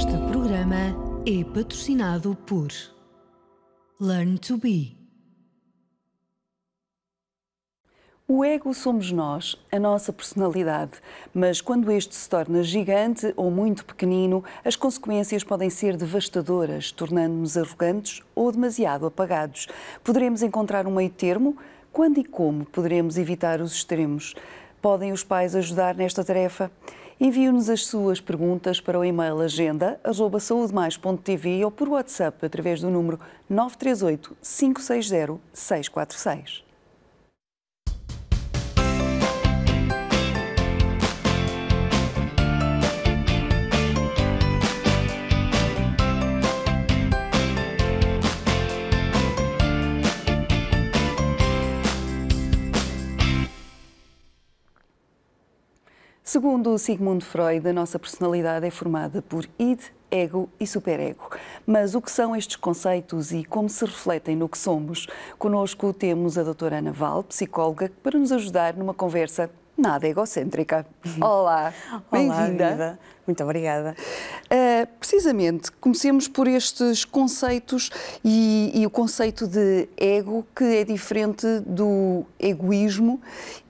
Este programa é patrocinado por Learn to Be. O ego somos nós, a nossa personalidade, mas quando este se torna gigante ou muito pequenino, as consequências podem ser devastadoras, tornando-nos arrogantes ou demasiado apagados. Poderemos encontrar um meio termo? Quando e como poderemos evitar os extremos? Podem os pais ajudar nesta tarefa? Envie-nos as suas perguntas para o e-mail agenda@saudemais.tv ou por WhatsApp através do número 938 560 646. Segundo Sigmund Freud, a nossa personalidade é formada por id, ego e superego. Mas o que são estes conceitos e como se refletem no que somos? Connosco temos a doutora Ana Val, psicóloga, para nos ajudar numa conversa nada egocêntrica. Olá, bem-vinda. Olá, muito obrigada. Precisamente, comecemos por estes conceitos e o conceito de ego, que é diferente do egoísmo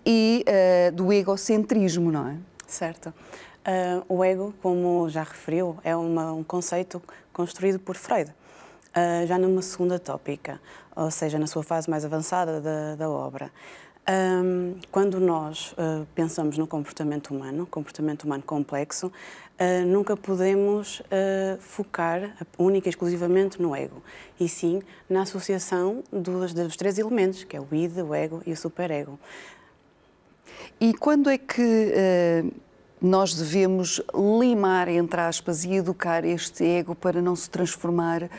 e do egocentrismo, não é? Certo. O ego, como já referiu, é um conceito construído por Freud, já numa segunda tópica, ou seja, na sua fase mais avançada da obra. Quando nós pensamos no comportamento humano complexo, nunca podemos focar única e exclusivamente no ego, e sim na associação dos três elementos, que é o id, o ego e o superego. E quando é que nós devemos limar, entre aspas, e educar este ego para não se transformar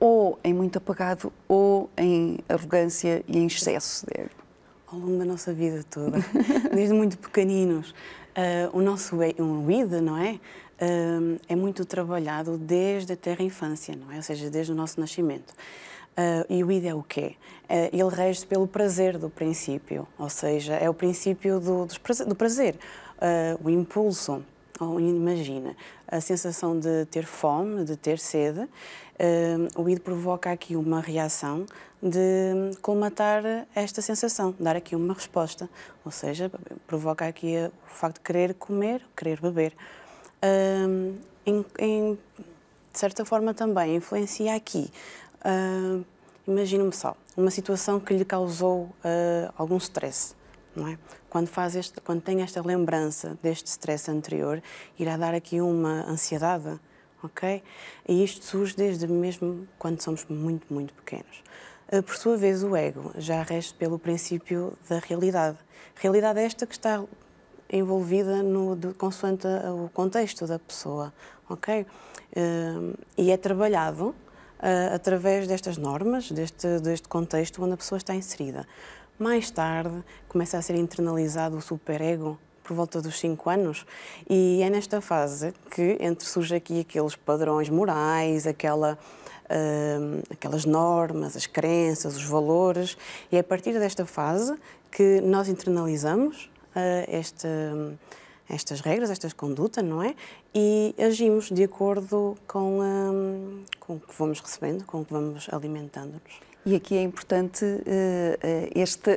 ou em muito apagado ou em arrogância e em excesso de ego? Ao longo da nossa vida toda, desde muito pequeninos, o nosso id, não é? É muito trabalhado desde a terra infância, não é? Ou seja, desde o nosso nascimento. E o id é o quê? Ele rege pelo prazer do princípio, ou seja, é o princípio do prazer, o impulso. Imagina, a sensação de ter fome, de ter sede, o id provoca aqui uma reação de colmatar esta sensação, dar aqui uma resposta, ou seja, provoca aqui o facto de querer comer, querer beber. De certa forma também influencia aqui. Imagine-me só, uma situação que lhe causou algum stress, não é? Quando tem esta lembrança deste stress anterior, irá dar aqui uma ansiedade, ok? E isto surge desde mesmo quando somos muito, muito pequenos. Por sua vez, o ego já rege pelo princípio da realidade. Realidade esta que está envolvida consoante o contexto da pessoa, ok? E é trabalhado através destas normas, deste contexto onde a pessoa está inserida. Mais tarde, começa a ser internalizado o superego por volta dos 5 anos, e é nesta fase que surge aqui aqueles padrões morais, aquelas normas, as crenças, os valores, e é a partir desta fase que nós internalizamos estas regras, esta conduta, não é? E agimos de acordo com o que vamos recebendo, com o que vamos alimentando-nos. E aqui é importante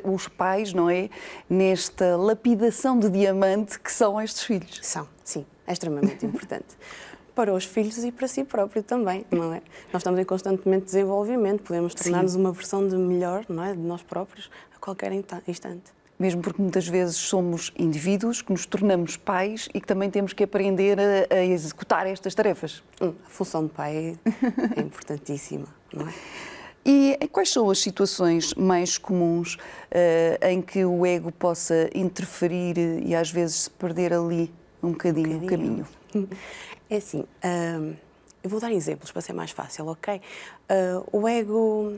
os pais, não é? Nesta lapidação de diamante que são estes filhos. São, sim, é extremamente importante. Para os filhos e para si próprio também, não é? Nós estamos em constantemente desenvolvimento, podemos tornar-nos uma versão de melhor, não é? De nós próprios a qualquer instante. Mesmo porque muitas vezes somos indivíduos que nos tornamos pais e que também temos que aprender a executar estas tarefas. A função de pai é importantíssima, não é? E quais são as situações mais comuns em que o ego possa interferir e às vezes se perder ali um bocadinho o caminho? É assim, eu vou dar exemplos para ser mais fácil, ok? O ego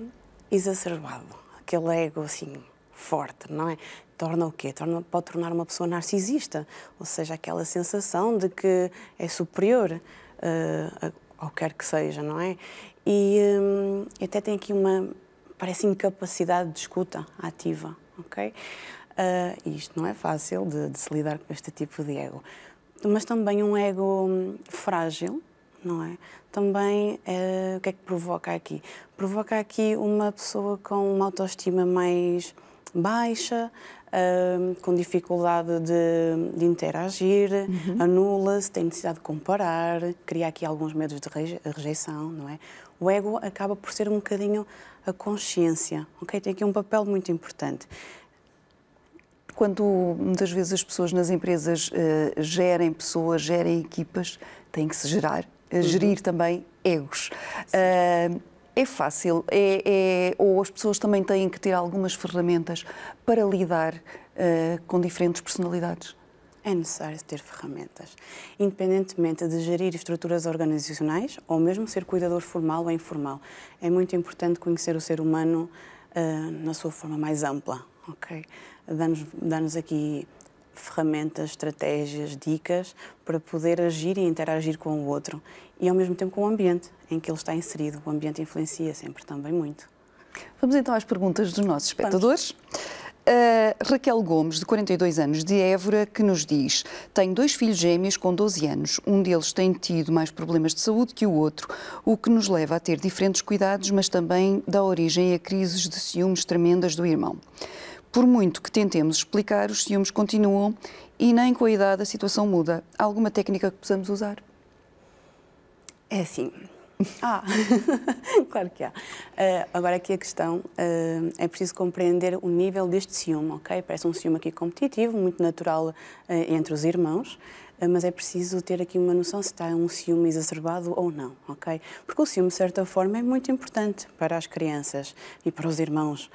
exacerbado, aquele ego assim forte, não é? Torna o quê? Pode tornar uma pessoa narcisista, ou seja, aquela sensação de que é superior ao que quer que seja, não é? E até tem aqui parece incapacidade de escuta ativa, ok? Isto não é fácil de se lidar com este tipo de ego. mas também um ego frágil, não é? Também, o que é que provoca aqui? Provoca aqui uma pessoa com uma autoestima mais baixa, com dificuldade de interagir, anula-se, tem necessidade de comparar, cria aqui alguns medos de rejeição, não é? O ego acaba por ser um bocadinho a consciência, ok? Tem aqui um papel muito importante. Quando muitas vezes as pessoas nas empresas gerem pessoas, gerem equipas, têm que se gerir também egos. É fácil? Ou as pessoas também têm que ter algumas ferramentas para lidar com diferentes personalidades? É necessário ter ferramentas, independentemente de gerir estruturas organizacionais ou mesmo ser cuidador formal ou informal. É muito importante conhecer o ser humano na sua forma mais ampla, ok? Dá-nos aqui ferramentas, estratégias, dicas para poder agir e interagir com o outro e ao mesmo tempo com o ambiente em que ele está inserido. O ambiente influencia sempre também muito. Vamos então às perguntas dos nossos espectadores. Raquel Gomes, de 42 anos, de Évora, que nos diz: tenho 2 filhos gêmeos com 12 anos. Um deles tem tido mais problemas de saúde que o outro, o que nos leva a ter diferentes cuidados, mas também dá origem a crises de ciúmes tremendas do irmão. Por muito que tentemos explicar, os ciúmes continuam e nem com a idade a situação muda. Há alguma técnica que possamos usar? É assim. Claro que há. Agora aqui a questão é preciso compreender o nível deste ciúme, ok? Parece um ciúme aqui competitivo, muito natural entre os irmãos, mas é preciso ter aqui uma noção se está um ciúme exacerbado ou não, ok? Porque o ciúme, de certa forma, é muito importante para as crianças e para os irmãos,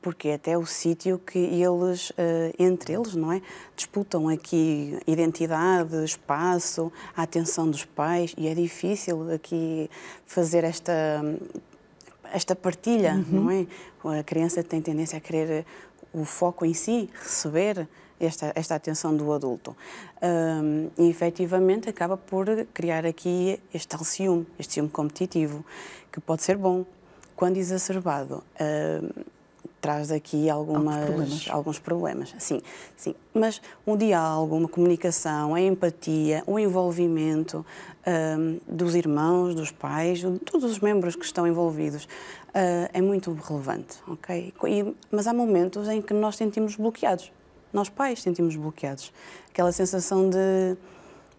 porque até é o sítio que eles, entre eles, não é? Disputam aqui identidade, espaço, a atenção dos pais, e é difícil aqui fazer esta partilha, não é? A criança tem tendência a querer o foco em si, receber esta atenção do adulto. E, efetivamente, acaba por criar aqui este tal ciúme, este ciúme competitivo, que pode ser bom. Quando exacerbado, traz aqui alguns problemas. Sim. Mas um diálogo, uma comunicação, a empatia, o envolvimento dos irmãos, dos pais, de todos os membros que estão envolvidos, é muito relevante, ok? Mas há momentos em que nós sentimos bloqueados. Nós pais sentimos bloqueados. Aquela sensação de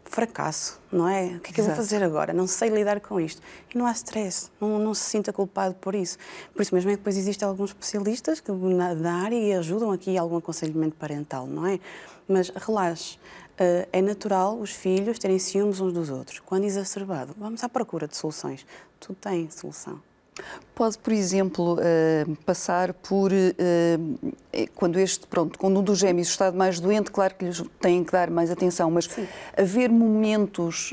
fracasso, não é? O que é que eu vou fazer agora? Não sei lidar com isto. E não há stress, não se sinta culpado por isso. Por isso mesmo é que depois existem alguns especialistas da área e ajudam aqui algum aconselhamento parental, não é? Mas relaxe. É natural os filhos terem ciúmes uns dos outros. Quando exacerbado, vamos à procura de soluções. Tudo tem solução. Pode, por exemplo, passar por, quando um dos gêmeos está mais doente, claro que lhes têm que dar mais atenção, mas sim, haver momentos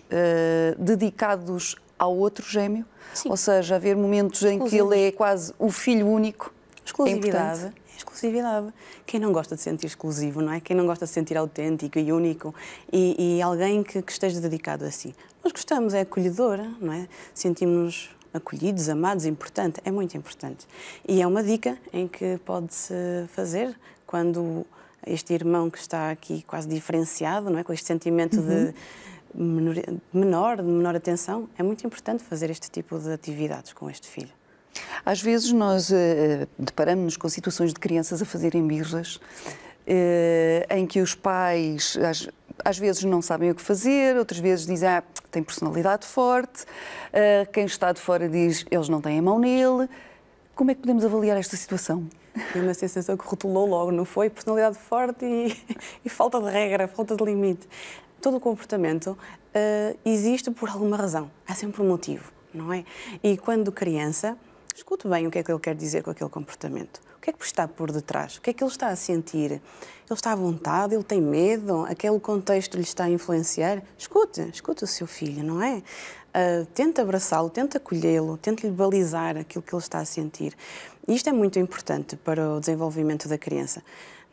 dedicados ao outro gêmeo? Sim. Ou seja, haver momentos em que ele é quase o filho único? Exclusividade. Exclusividade. Quem não gosta de sentir exclusivo, não é? Quem não gosta de sentir autêntico e único e alguém que esteja dedicado a si. Nós gostamos, é acolhedora, não é? Sentimos acolhidos, amados, importante, é muito importante. E é uma dica em que pode-se fazer quando este irmão que está aqui quase diferenciado, não é? Com este sentimento de menor atenção, é muito importante fazer este tipo de atividades com este filho. Às vezes nós deparamos-nos com situações de crianças a fazerem birras, em que os pais às vezes não sabem o que fazer, outras vezes dizem tem personalidade forte, quem está de fora diz eles não têm a mão nele. Como é que podemos avaliar esta situação? É uma sensação que rotulou logo, não foi? Personalidade forte e falta de regra, falta de limite. Todo o comportamento existe por alguma razão, há sempre um motivo, não é? E quando criança, escute bem o que é que ele quer dizer com aquele comportamento. O que é que está por detrás? O que é que ele está a sentir? Ele está à vontade? Ele tem medo? Aquele contexto lhe está a influenciar? Escute o seu filho, não é? Tente abraçá-lo, tente acolhê-lo, tente lhe balizar aquilo que ele está a sentir. E isto é muito importante para o desenvolvimento da criança.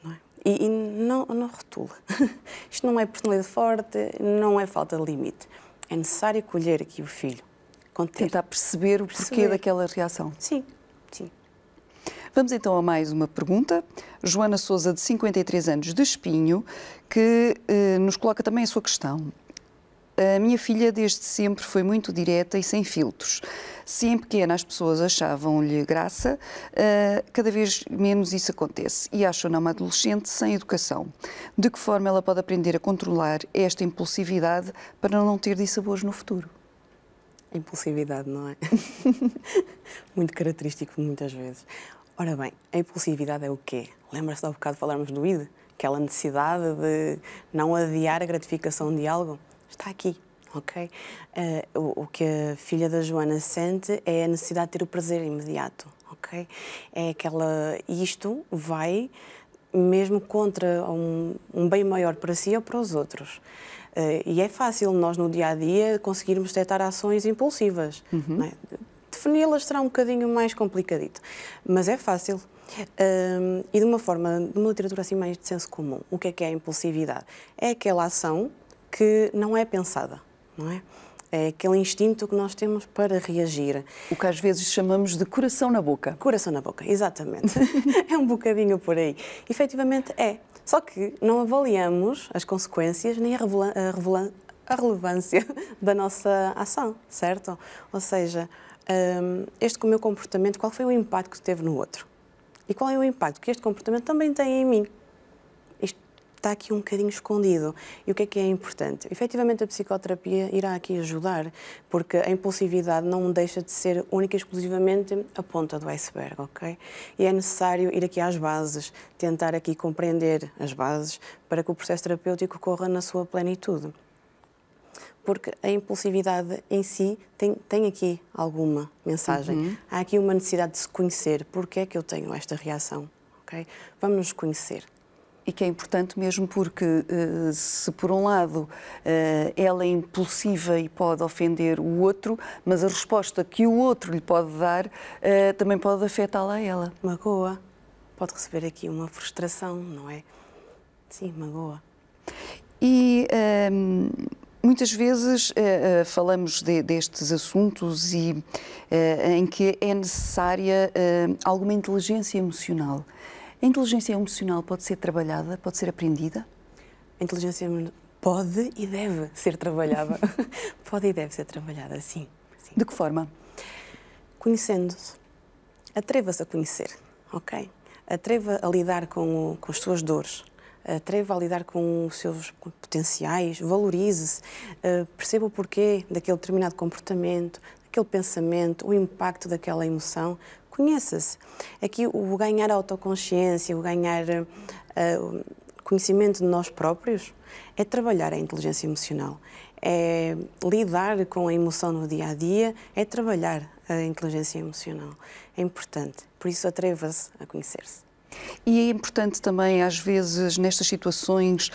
Não é? E não rotule. Isto não é personalidade forte, não é falta de limite. É necessário acolher aqui o filho. Tentar perceber o porquê daquela reação. Sim. Vamos então a mais uma pergunta. Joana Sousa, de 53 anos, de Espinho, que nos coloca também a sua questão. A minha filha desde sempre foi muito direta e sem filtros. Se em pequena as pessoas achavam-lhe graça, cada vez menos isso acontece e acham-na uma adolescente sem educação. De que forma ela pode aprender a controlar esta impulsividade para não ter dissabores no futuro? A impulsividade, não é? Muito característico muitas vezes. Ora bem, a impulsividade é o quê? Lembra-se de há bocado falarmos do ID? Aquela necessidade de não adiar a gratificação de algo? Está aqui, ok? O que a filha da Joana sente é a necessidade de ter o prazer imediato, ok? É aquela... Isto vai mesmo contra um bem maior para si ou para os outros. E é fácil nós, no dia-a-dia, conseguirmos detectar ações impulsivas. Não é? Defini-las será um bocadinho mais complicadito, mas é fácil. E de uma forma, de uma literatura assim mais de senso comum, o que é a impulsividade? É aquela ação que não é pensada, não é? É aquele instinto que nós temos para reagir. O que às vezes chamamos de coração na boca. Coração na boca, exatamente. É um bocadinho por aí. Efetivamente é. Só que não avaliamos as consequências nem a relevância da nossa ação, certo? Ou seja, este meu comportamento, qual foi o impacto que teve no outro? E qual é o impacto que este comportamento também tem em mim? Isto está aqui um bocadinho escondido. E o que é importante? Efetivamente, a psicoterapia irá aqui ajudar, porque a impulsividade não deixa de ser única e exclusivamente a ponta do iceberg, ok? E é necessário ir aqui às bases, tentar aqui compreender as bases para que o processo terapêutico corra na sua plenitude. Porque a impulsividade em si tem aqui alguma mensagem. Há aqui uma necessidade de se conhecer. Porquê é que eu tenho esta reação? Okay? Vamos nos conhecer. E que é importante mesmo porque, se por um lado ela é impulsiva e pode ofender o outro, mas a resposta que o outro lhe pode dar também pode afetá-la a ela. Magoa. Pode receber aqui uma frustração, não é? Sim, magoa. E... muitas vezes falamos destes assuntos e em que é necessária alguma inteligência emocional. A inteligência emocional pode ser trabalhada, pode ser aprendida? A inteligência pode e deve ser trabalhada. Pode e deve ser trabalhada, sim. De que forma? Conhecendo-se. Atreva-se a conhecer, ok? Atreva a lidar com as suas dores. Atreva a lidar com os seus potenciais, valorize-se, perceba o porquê daquele determinado comportamento, daquele pensamento, o impacto daquela emoção, conheça-se. Aqui o ganhar autoconsciência, o ganhar conhecimento de nós próprios é trabalhar a inteligência emocional, é lidar com a emoção no dia-a-dia, é trabalhar a inteligência emocional. É importante, por isso atreva-se a conhecer-se. E é importante também, às vezes, nestas situações,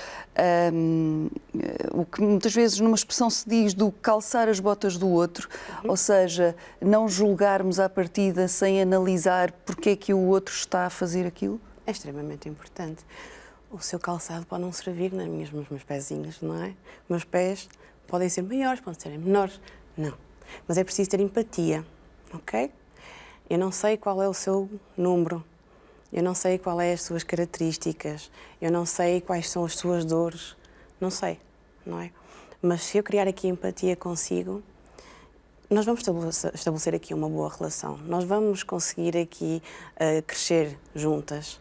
o que muitas vezes numa expressão se diz do calçar as botas do outro, ou seja, não julgarmos à partida sem analisar porque é que o outro está a fazer aquilo? É extremamente importante. O seu calçado pode não servir nos meus pezinhos, não é? Meus pés podem ser maiores, podem ser menores, não. Mas é preciso ter empatia, ok? Eu não sei qual é o seu número. Eu não sei quais são as suas características, eu não sei quais são as suas dores, não sei, não é? Mas se eu criar aqui empatia consigo, nós vamos estabelecer aqui uma boa relação, nós vamos conseguir aqui crescer juntas.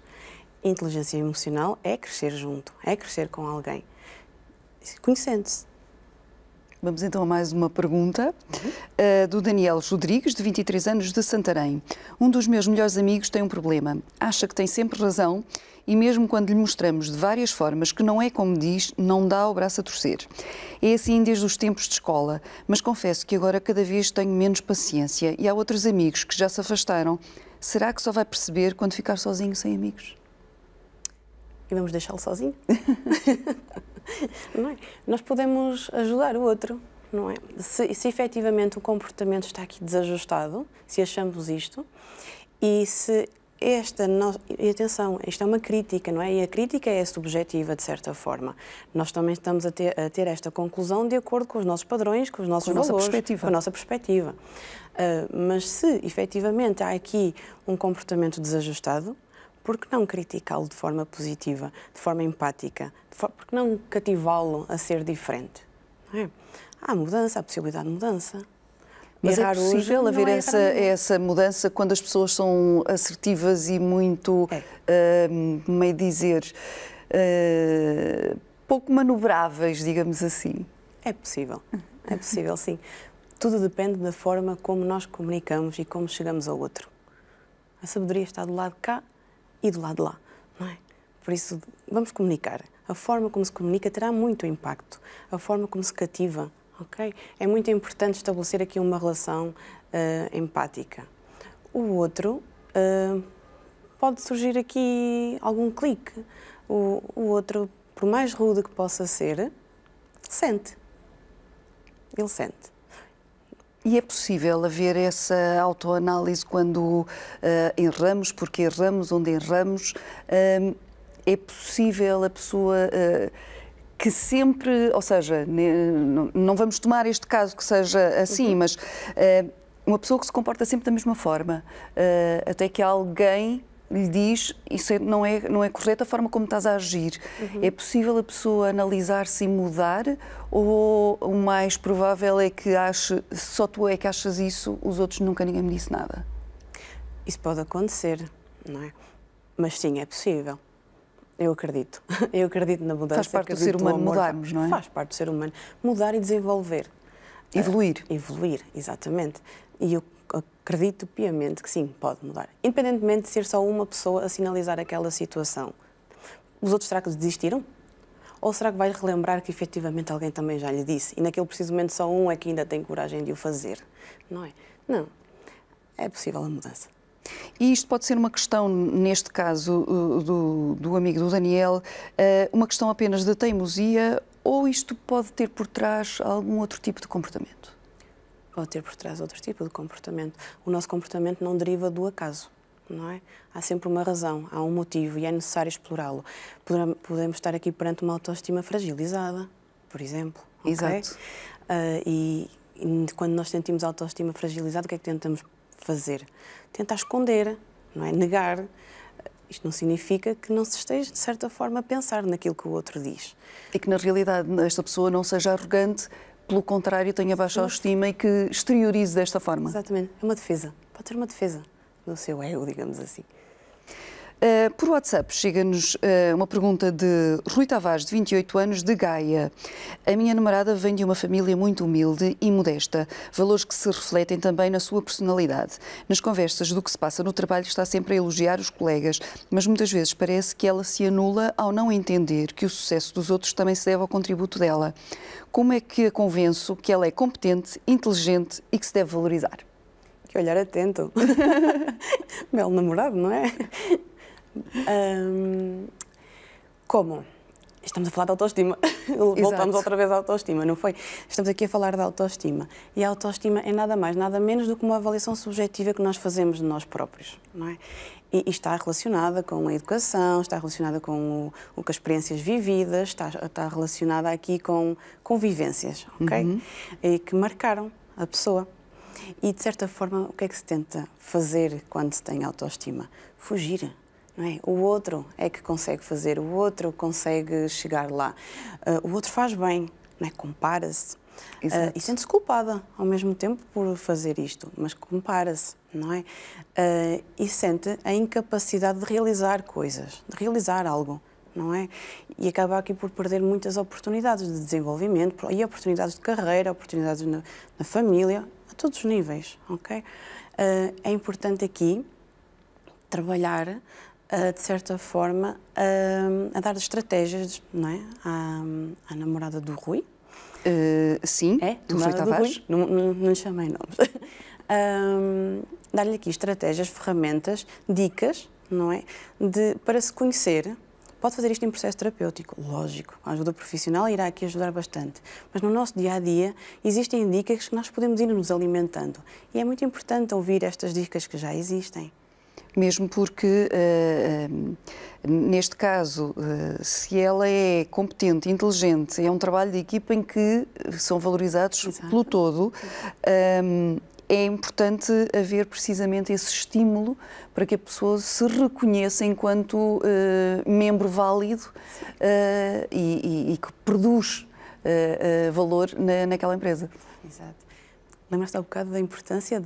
Inteligência emocional é crescer junto, é crescer com alguém, conhecendo-se. Vamos então a mais uma pergunta do Daniel Rodrigues, de 23 anos, de Santarém. Um dos meus melhores amigos tem um problema. Acha que tem sempre razão e mesmo quando lhe mostramos de várias formas que não é como diz, não dá o braço a torcer. É assim desde os tempos de escola, mas confesso que agora cada vez tenho menos paciência e há outros amigos que já se afastaram. Será que só vai perceber quando ficar sozinho sem amigos? E vamos deixá-lo sozinho? Não é? Nós podemos ajudar o outro, não é? Se efetivamente o comportamento está aqui desajustado, se achamos isto, e se E atenção, isto é uma crítica, não é? E a crítica é subjetiva, de certa forma. Nós também estamos a ter esta conclusão de acordo com os nossos padrões, com os nossos valores, com a nossa perspectiva. Mas se, efetivamente, há aqui um comportamento desajustado, por que não criticá-lo de forma positiva, de forma empática? Por que não cativá-lo a ser diferente? Não é? Há mudança, há possibilidade de mudança. Mas é possível haver essa mudança quando as pessoas são assertivas e muito, meio dizer, pouco manobráveis, digamos assim? É possível, sim. Tudo depende da forma como nós comunicamos e como chegamos ao outro. A sabedoria está do lado de cá e do lado de lá, não é? Por isso, vamos comunicar. A forma como se comunica terá muito impacto. A forma como se cativa. Okay? É muito importante estabelecer aqui uma relação empática. O outro, pode surgir aqui algum clique. O outro, por mais rude que possa ser, sente. Ele sente. E é possível haver essa autoanálise quando erramos, porque erramos, onde erramos? É possível a pessoa... que sempre, ou seja, não vamos tomar este caso que seja assim, mas uma pessoa que se comporta sempre da mesma forma, até que alguém lhe diz isso não é correto a forma como estás a agir. É possível a pessoa analisar-se e mudar, ou o mais provável é que só tu é que achas isso, os outros nunca ninguém me disse nada? Isso pode acontecer, não é? Mas sim, é possível. Eu acredito na mudança. Faz parte do ser humano mudarmos, não é? Faz parte do ser humano. Mudar e desenvolver. Evoluir. Evoluir, exatamente. E eu acredito piamente que sim, pode mudar. Independentemente de ser só uma pessoa a sinalizar aquela situação. Os outros, será que desistiram? Ou será que vai relembrar que efetivamente alguém também já lhe disse? E naquele preciso momento só um é que ainda tem coragem de o fazer? Não é? Não. É possível a mudança. E isto pode ser uma questão, neste caso do amigo do Daniel, uma questão apenas de teimosia, ou isto pode ter por trás algum outro tipo de comportamento? Pode ter por trás outro tipo de comportamento. O nosso comportamento não deriva do acaso, não é? Há sempre uma razão, há um motivo e é necessário explorá-lo. Podemos estar aqui perante uma autoestima fragilizada, por exemplo. Okay? Exato. E quando nós sentimos a autoestima fragilizada, o que é que tentamos fazer? Tentar esconder, não é? Negar. Isto não significa que não se esteja, de certa forma, a pensar naquilo que o outro diz. E que, na realidade, esta pessoa não seja arrogante, pelo contrário, tenha baixa autoestima e que exteriorize desta forma. Exatamente. É uma defesa. Pode ser uma defesa do seu ego, digamos assim. Por WhatsApp chega-nos uma pergunta de Rui Tavares, de 28 anos, de Gaia. A minha namorada vem de uma família muito humilde e modesta, valores que se refletem também na sua personalidade. Nas conversas do que se passa no trabalho está sempre a elogiar os colegas, mas muitas vezes parece que ela se anula ao não entender que o sucesso dos outros também se deve ao contributo dela. Como é que a convenço que ela é competente, inteligente e que se deve valorizar? Que olhar atento. Belo namorado, não é? Como? Estamos a falar de autoestima. Voltamos outra vez à autoestima, não foi? Estamos aqui a falar de autoestima. E a autoestima é nada mais, nada menos do que uma avaliação subjetiva que nós fazemos de nós próprios, não é? E está relacionada com a educação, está relacionada com as experiências vividas, está relacionada aqui com vivências, ok? E que marcaram a pessoa. E, de certa forma, o que é que se tenta fazer quando se tem autoestima? Fugir. Não é? O outro é que consegue fazer, o outro consegue chegar lá. O outro faz bem, não é? Compara-se. E sente-se culpada ao mesmo tempo por fazer isto, mas compara-se, não é? E sente a incapacidade de realizar coisas, de realizar algo, não é? E acaba aqui por perder muitas oportunidades de desenvolvimento e oportunidades de carreira, oportunidades na família, a todos os níveis, ok? É importante aqui trabalhar de certa forma, a dar estratégias, não é? À namorada do Rui. Sim, do Rui Tavares. Não lhe chamei nomes. Dar-lhe aqui estratégias, ferramentas, dicas, não é? Para se conhecer. Pode fazer isto em processo terapêutico, lógico. A ajuda profissional irá aqui ajudar bastante. Mas no nosso dia-a-dia existem dicas que nós podemos ir nos alimentando. E é muito importante ouvir estas dicas que já existem. Mesmo porque, neste caso, se ela é competente, inteligente, é um trabalho de equipa em que são valorizados pelo todo, é importante haver precisamente esse estímulo para que a pessoa se reconheça enquanto membro válido e que produz valor naquela empresa. Exato. Lembras-te há bocado da importância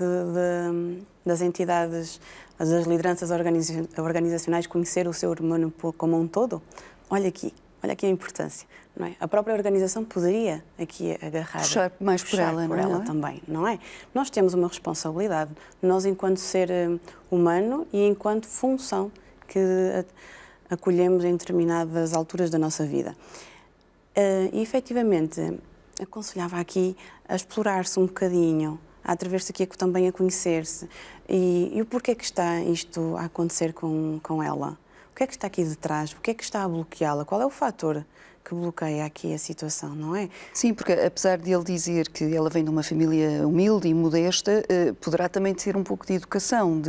das entidades, das lideranças organizacionais conhecer o ser humano como um todo? Olha aqui a importância, não é? A própria organização poderia aqui agarrar... Puxar mais por ela, por ela também, não é? Nós temos uma responsabilidade, nós enquanto ser humano e enquanto função que acolhemos em determinadas alturas da nossa vida. E, efetivamente, aconselhava aqui a explorar-se um bocadinho, a atrever-se aqui também a conhecer-se. E o porquê que está isto a acontecer com ela? O que é que está aqui de trás? O que é que está a bloqueá-la? Qual é o fator que bloqueia aqui a situação, não é? Sim, porque apesar de ele dizer que ela vem de uma família humilde e modesta, poderá também ser um pouco de educação,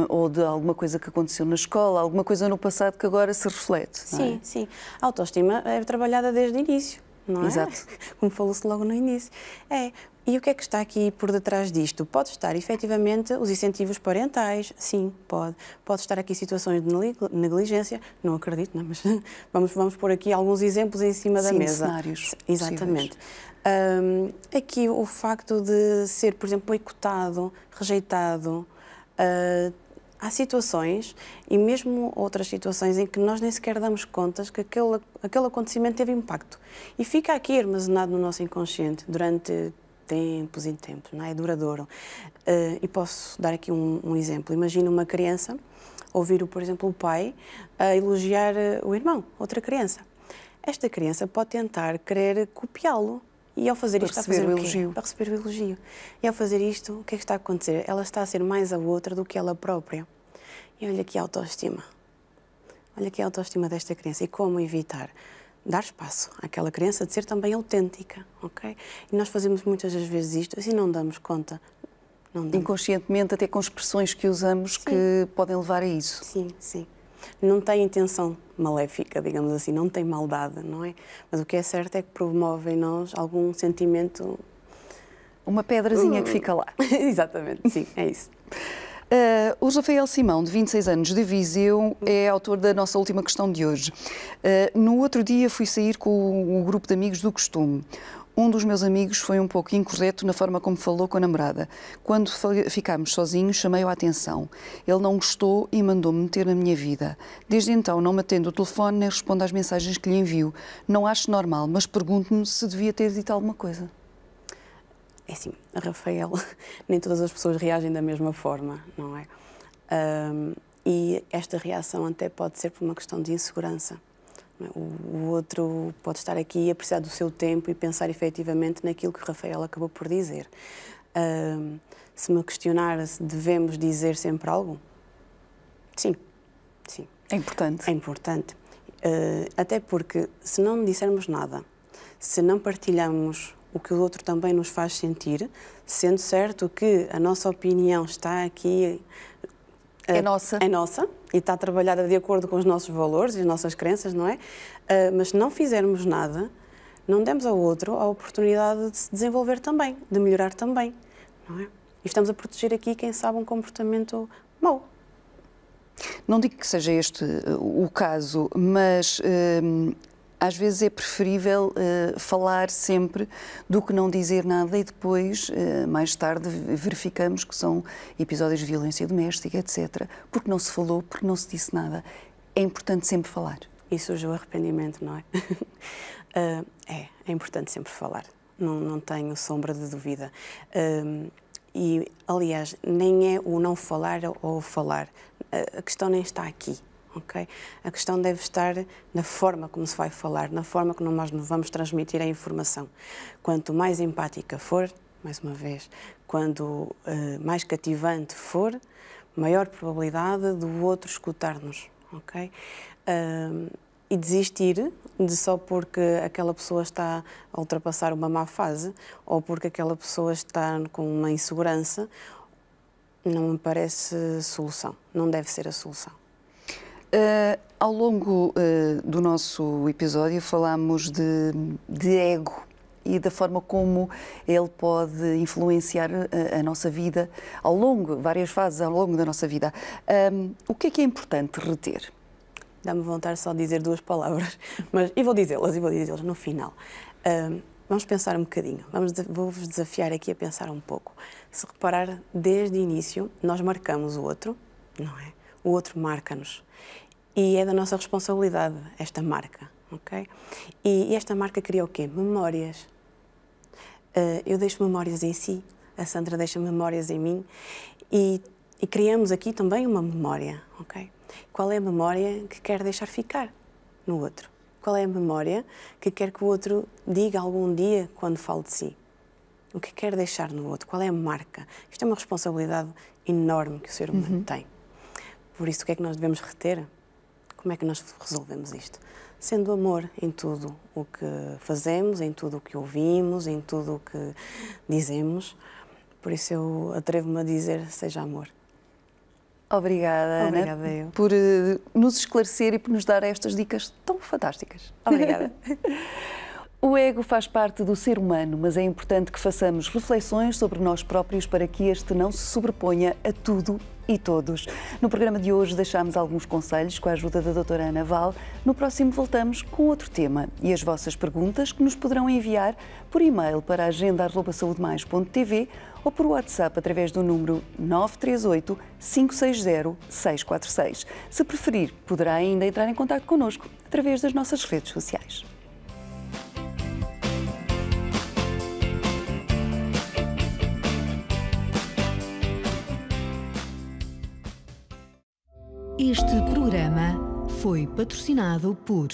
ou de alguma coisa que aconteceu na escola, alguma coisa no passado que agora se reflete. Sim, não é? sim. A autoestima é trabalhada desde o início, não é? Exato. Como falou-se logo no início. E o que é que está aqui por detrás disto? Pode estar, efetivamente, os incentivos parentais, sim, pode. Pode estar aqui situações de negligência, não acredito, não, mas vamos pôr aqui alguns exemplos em cima da mesa. Cenários. Exatamente. Aqui o facto de ser, por exemplo, boicotado, rejeitado, há situações, e mesmo outras situações, em que nós nem sequer damos contas que aquele acontecimento teve impacto. E fica aqui armazenado no nosso inconsciente durante tempos e tempos, não é? É duradouro. E posso dar aqui um exemplo. Imagina uma criança ouvir, por exemplo, o pai a elogiar o irmão, outra criança. Esta criança pode tentar querer copiá-lo. E ao fazer isto, está a fazer o quê? Para receber o elogio. E ao fazer isto, o que é que está a acontecer? Ela está a ser mais a outra do que ela própria. E olha aqui a autoestima. Olha aqui a autoestima desta criança. E como evitar? Dar espaço àquela criança de ser também autêntica, ok? E nós fazemos muitas das vezes isto, assim não damos conta. Não damos. Inconscientemente, até com expressões que usamos que podem levar a isso. Sim, sim. Não tem intenção maléfica, digamos assim, não tem maldade, não é? Mas o que é certo é que promove em nós algum sentimento... Uma pedrazinha que fica lá. Exatamente, sim, é isso. O Rafael Simão, de 26 anos, de Viseu, é autor da nossa última questão de hoje. No outro dia fui sair com o grupo de amigos do costume. Um dos meus amigos foi um pouco incorreto na forma como falou com a namorada. Quando ficámos sozinhos, chamei-o a atenção. Ele não gostou e mandou-me meter na minha vida. Desde então, não me atendo o telefone nem respondo às mensagens que lhe envio. Não acho normal, mas pergunto-me se devia ter dito alguma coisa. É assim, Rafael, nem todas as pessoas reagem da mesma forma, não é? E esta reação até pode ser por uma questão de insegurança. O outro pode estar aqui a precisar do seu tempo e pensar efetivamente naquilo que o Rafael acabou por dizer. Se me questionar se devemos dizer sempre algo, sim, sim. É importante. É importante. Até porque, se não dissermos nada, se não partilhamos o que o outro também nos faz sentir, sendo certo que a nossa opinião está aqui... É nossa. É nossa e está trabalhada de acordo com os nossos valores e as nossas crenças, não é? Mas se não fizermos nada, não demos ao outro a oportunidade de se desenvolver também, de melhorar também, não é? E estamos a proteger aqui, quem sabe, um comportamento mau. Não digo que seja este o caso, mas às vezes é preferível falar sempre do que não dizer nada e depois, mais tarde, verificamos que são episódios de violência doméstica, etc. Porque não se falou, porque não se disse nada. É importante sempre falar. E surge o arrependimento, não é? É importante sempre falar. Não tenho sombra de dúvida. E, aliás, nem é o não falar ou o falar. A questão nem está aqui. Okay? A questão deve estar na forma como se vai falar, na forma como nós nos vamos transmitir a informação. Quanto mais empática for, mais uma vez, quanto mais cativante for, maior probabilidade do outro escutar-nos. Okay? E desistir de só porque aquela pessoa está a ultrapassar uma má fase ou porque aquela pessoa está com uma insegurança, Não me parece solução, não deve ser a solução. Ao longo do nosso episódio falámos de ego e da forma como ele pode influenciar a nossa vida ao longo, várias fases ao longo da nossa vida. O que é importante reter? Dá-me vontade só de dizer 2 palavras, mas vou dizê-las no final. Vamos pensar um bocadinho, vou-vos desafiar aqui a pensar um pouco. Se reparar, desde o início, nós marcamos o outro, não é? O outro marca-nos. E é da nossa responsabilidade esta marca, ok? E esta marca cria o quê? Memórias. Eu deixo memórias em si, a Sandra deixa memórias em mim e criamos aqui também uma memória, ok? Qual é a memória que quer deixar ficar no outro? Qual é a memória que quer que o outro diga algum dia quando fale de si? O que quer deixar no outro? Qual é a marca? Isto é uma responsabilidade enorme que o ser humano tem. Por isso, o que é que nós devemos reter? Como é que nós resolvemos isto? Sendo amor em tudo o que fazemos, em tudo o que ouvimos, em tudo o que dizemos. Por isso eu atrevo-me a dizer, seja amor. Obrigada, Obrigada, Ana, eu. por nos esclarecer e por nos dar estas dicas tão fantásticas. Obrigada. O ego faz parte do ser humano, mas é importante que façamos reflexões sobre nós próprios para que este não se sobreponha a tudo e todos. No programa de hoje deixámos alguns conselhos com a ajuda da doutora Ana Val. No próximo voltamos com outro tema e as vossas perguntas que nos poderão enviar por e-mail para agenda@saudemais.tv ou por WhatsApp através do número 938 560 646. Se preferir, poderá ainda entrar em contato connosco através das nossas redes sociais. Este programa foi patrocinado por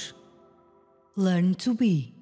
Learn to Be.